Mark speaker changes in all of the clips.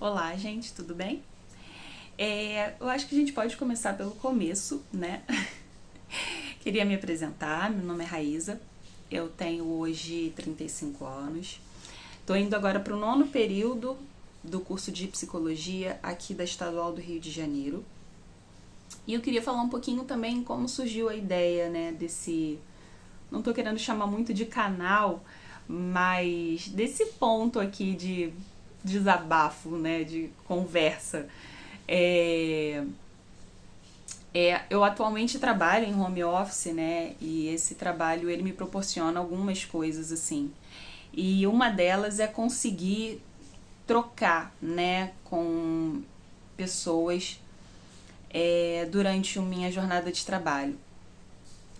Speaker 1: Olá, gente, tudo bem? Eu acho que a gente pode começar pelo começo, né? Queria me apresentar, meu nome é Raíza, eu tenho hoje 35 anos, estou indo agora para o 9º período do curso de Psicologia aqui da Estadual do Rio de Janeiro. E eu queria falar um pouquinho também como surgiu a ideia, né, não estou querendo chamar muito de canal, mas desse ponto aqui de desabafo, né, de conversa. É, eu atualmente trabalho em home office, né, e esse trabalho ele me proporciona algumas coisas assim. E uma delas é conseguir trocar, né, com pessoas durante a minha jornada de trabalho.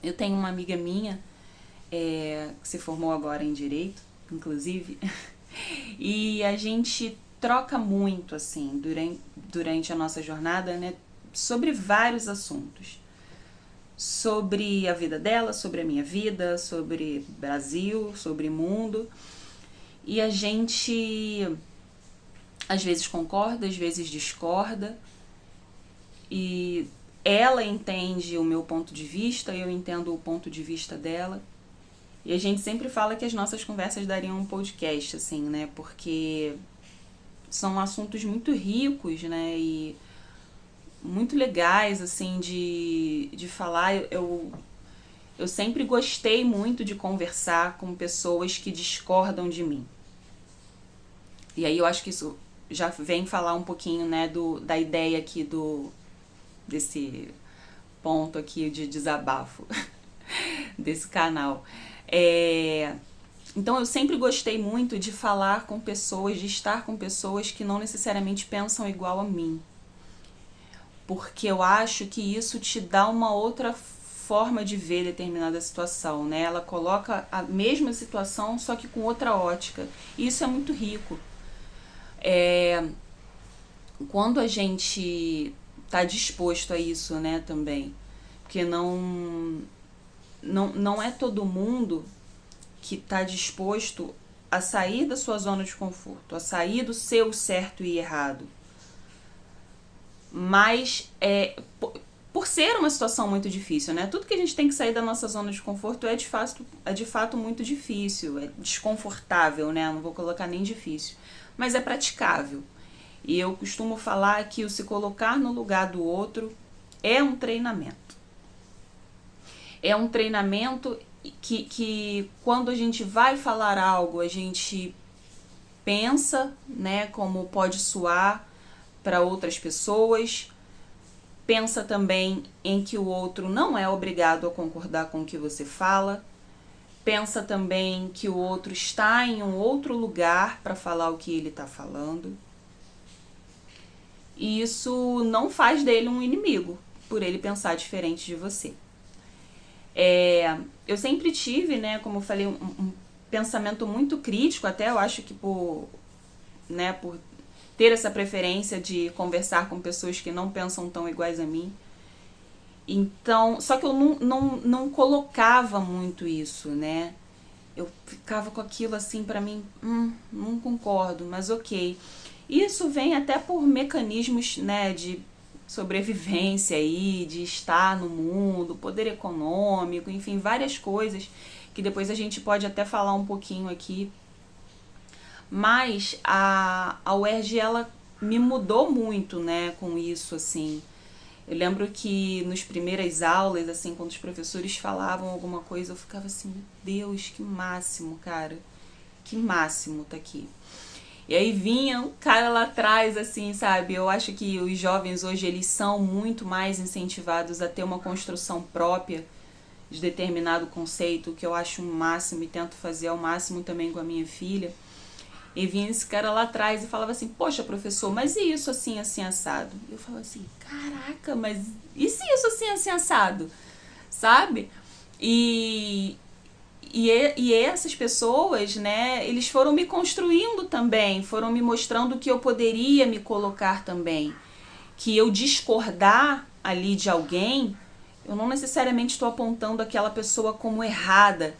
Speaker 1: Eu tenho uma amiga minha que se formou agora em Direito, inclusive, e a gente troca muito, assim, durante a nossa jornada, né, sobre vários assuntos. Sobre a vida dela, sobre a minha vida, sobre Brasil, sobre mundo. E a gente às vezes concorda, às vezes discorda. E ela entende o meu ponto de vista, eu entendo o ponto de vista dela. E a gente sempre fala que as nossas conversas dariam um podcast, assim, né? Porque são assuntos muito ricos, né? E muito legais, assim, de falar. Eu sempre gostei muito de conversar com pessoas que discordam de mim. E aí eu acho que isso já vem falar um pouquinho, né, da ideia aqui desse ponto aqui de desabafo desse canal. Então eu sempre gostei muito de falar com pessoas, de estar com pessoas que não necessariamente pensam igual a mim. Porque eu acho que isso te dá uma outra forma de ver determinada situação, né? Ela coloca a mesma situação, só que com outra ótica. E isso é muito rico. Quando a gente está disposto a isso, né, também. Porque não é todo mundo que está disposto a sair da sua zona de conforto, a sair do seu certo e errado. Mas por ser uma situação muito difícil, né? Tudo que a gente tem que sair da nossa zona de conforto é de fato muito difícil, é desconfortável, né? Não vou colocar nem difícil, mas é praticável. E eu costumo falar que o se colocar no lugar do outro é um treinamento. É um treinamento que quando a gente vai falar algo, a gente pensa, né, como pode soar para outras pessoas, pensa também em que o outro não é obrigado a concordar com o que você fala, pensa também que o outro está em um outro lugar para falar o que ele está falando. E isso não faz dele um inimigo, por ele pensar diferente de você. Eu sempre tive, né, como eu falei, um pensamento muito crítico, até eu acho que por ter essa preferência de conversar com pessoas que não pensam tão iguais a mim. Então, só que eu não colocava muito isso, né? Eu ficava com aquilo assim pra mim, não concordo, mas ok. Isso vem até por mecanismos, né, de sobrevivência aí, de estar no mundo, poder econômico, enfim, várias coisas que depois a gente pode até falar um pouquinho aqui. Mas a UERJ, ela me mudou muito, né, com isso, assim. Eu lembro que nas primeiras aulas, assim, quando os professores falavam alguma coisa, eu ficava assim, meu Deus, que máximo, cara. Que máximo tá aqui. E aí vinha o cara lá atrás, assim, sabe? Eu acho que os jovens hoje, eles são muito mais incentivados a ter uma construção própria de determinado conceito, que eu acho um máximo e tento fazer ao máximo também com a minha filha. E vinha esse cara lá atrás e falava assim, poxa, professor, mas e isso assim, assim, assado? Eu falava assim, caraca, mas e se isso assim, assim, assado? Sabe? E essas pessoas, né, eles foram me construindo também, foram me mostrando que eu poderia me colocar também. Que eu discordar ali de alguém, eu não necessariamente estou apontando aquela pessoa como errada,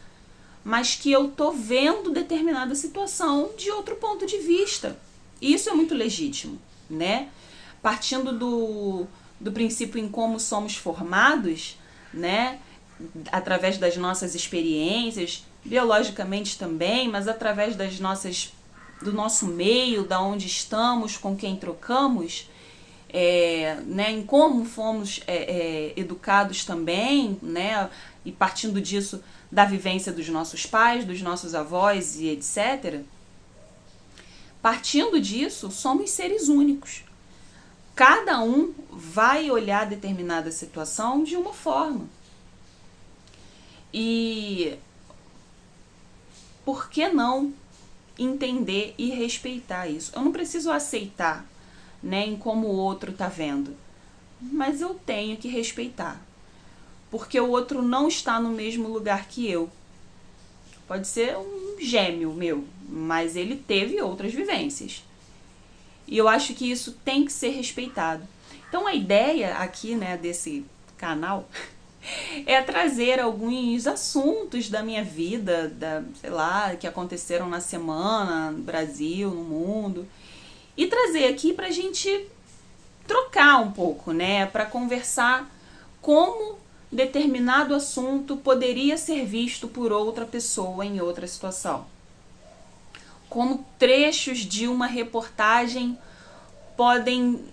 Speaker 1: mas que eu tô vendo determinada situação de outro ponto de vista. E isso é muito legítimo, né? Partindo do princípio em como somos formados, né? Através das nossas experiências, biologicamente também, mas através do nosso meio, da onde estamos, com quem trocamos, né, em como fomos educados também, né, e partindo disso da vivência dos nossos pais, dos nossos avós e etc. Partindo disso, somos seres únicos. Cada um vai olhar determinada situação de uma forma. E por que não entender e respeitar isso? Eu não preciso aceitar, né, em como o outro tá vendo, mas eu tenho que respeitar, porque o outro não está no mesmo lugar que eu. Pode ser um gêmeo meu, mas ele teve outras vivências. E eu acho que isso tem que ser respeitado. Então a ideia aqui, né, desse canal é trazer alguns assuntos da minha vida, sei lá, que aconteceram na semana, no Brasil, no mundo, e trazer aqui pra gente trocar um pouco, né, pra conversar como determinado assunto poderia ser visto por outra pessoa em outra situação. Como trechos de uma reportagem podem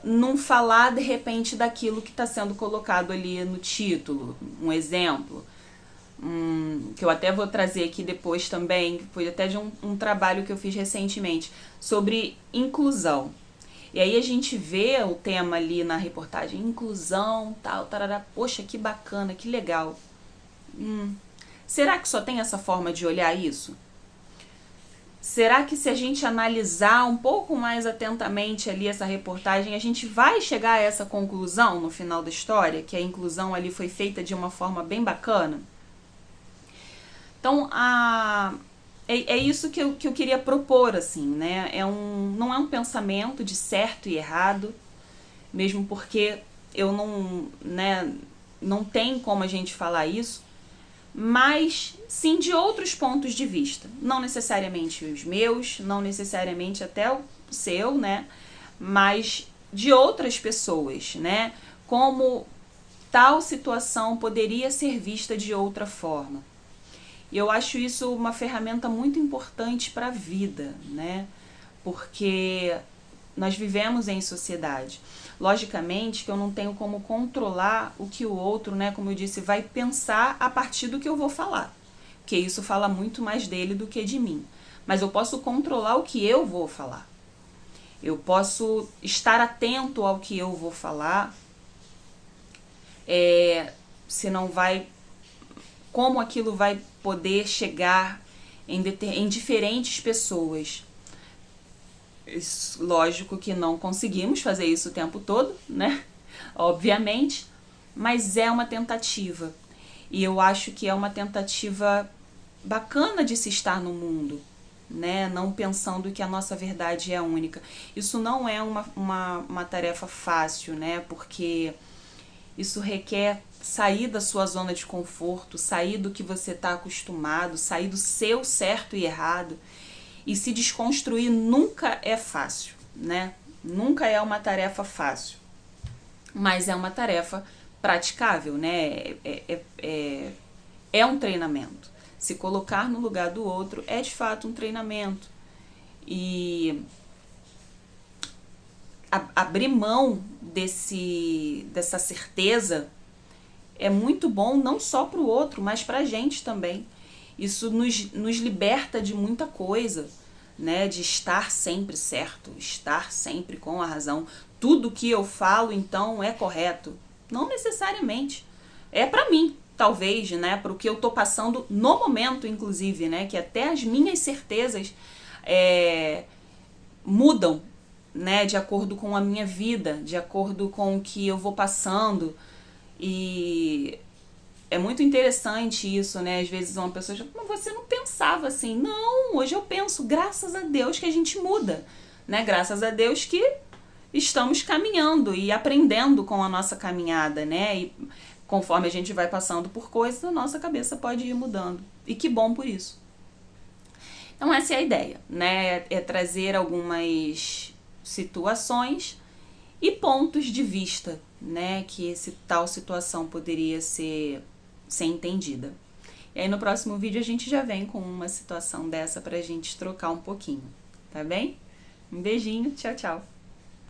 Speaker 1: não falar de repente daquilo que está sendo colocado ali no título. Um exemplo, que eu até vou trazer aqui depois também, foi até de um trabalho que eu fiz recentemente, sobre inclusão. E aí a gente vê o tema ali na reportagem, inclusão, tal, tarará, poxa, que bacana, que legal. Será que só tem essa forma de olhar isso? Será que se a gente analisar um pouco mais atentamente ali essa reportagem, a gente vai chegar a essa conclusão no final da história, que a inclusão ali foi feita de uma forma bem bacana? Então, é isso que eu queria propor, assim, né? Não é um pensamento de certo e errado, mesmo porque eu não tem como a gente falar isso, mas sim de outros pontos de vista. Não necessariamente os meus, não necessariamente até o seu, né? Mas de outras pessoas, né? Como tal situação poderia ser vista de outra forma. E eu acho isso uma ferramenta muito importante para a vida, né? Porque nós vivemos em sociedade. Logicamente que eu não tenho como controlar o que o outro, né, como eu disse, vai pensar a partir do que eu vou falar. Porque isso fala muito mais dele do que de mim. Mas eu posso controlar o que eu vou falar. Eu posso estar atento ao que eu vou falar. Se não vai... Como aquilo vai poder chegar em diferentes pessoas. Lógico que não conseguimos fazer isso o tempo todo, né? Obviamente, mas é uma tentativa. E eu acho que é uma tentativa bacana de se estar no mundo, né? Não pensando que a nossa verdade é única. Isso não é uma tarefa fácil, né? Porque isso requer sair da sua zona de conforto, sair do que você está acostumado, sair do seu certo e errado. E se desconstruir nunca é fácil, né? Nunca é uma tarefa fácil. Mas é uma tarefa praticável, né? É um treinamento. Se colocar no lugar do outro é de fato um treinamento. E abrir mão dessa certeza é muito bom não só para o outro, mas para a gente também. Isso nos liberta de muita coisa, né? De estar sempre certo, estar sempre com a razão. Tudo que eu falo, então, é correto. Não necessariamente. É para mim, talvez, né? Para o que eu tô passando no momento, inclusive, né? Que até as minhas certezas mudam, né? De acordo com a minha vida, de acordo com o que eu vou passando. E é muito interessante isso, né? Às vezes uma pessoa diz, mas você não pensava assim. Não, hoje eu penso, graças a Deus que a gente muda, né? Graças a Deus que estamos caminhando e aprendendo com a nossa caminhada, né? E conforme a gente vai passando por coisas, a nossa cabeça pode ir mudando. E que bom por isso. Então essa é a ideia, né? É trazer algumas situações e pontos de vista, né? Que esse tal situação poderia ser entendida. E aí no próximo vídeo a gente já vem com uma situação dessa pra gente trocar um pouquinho, tá bem? Um beijinho, tchau, tchau!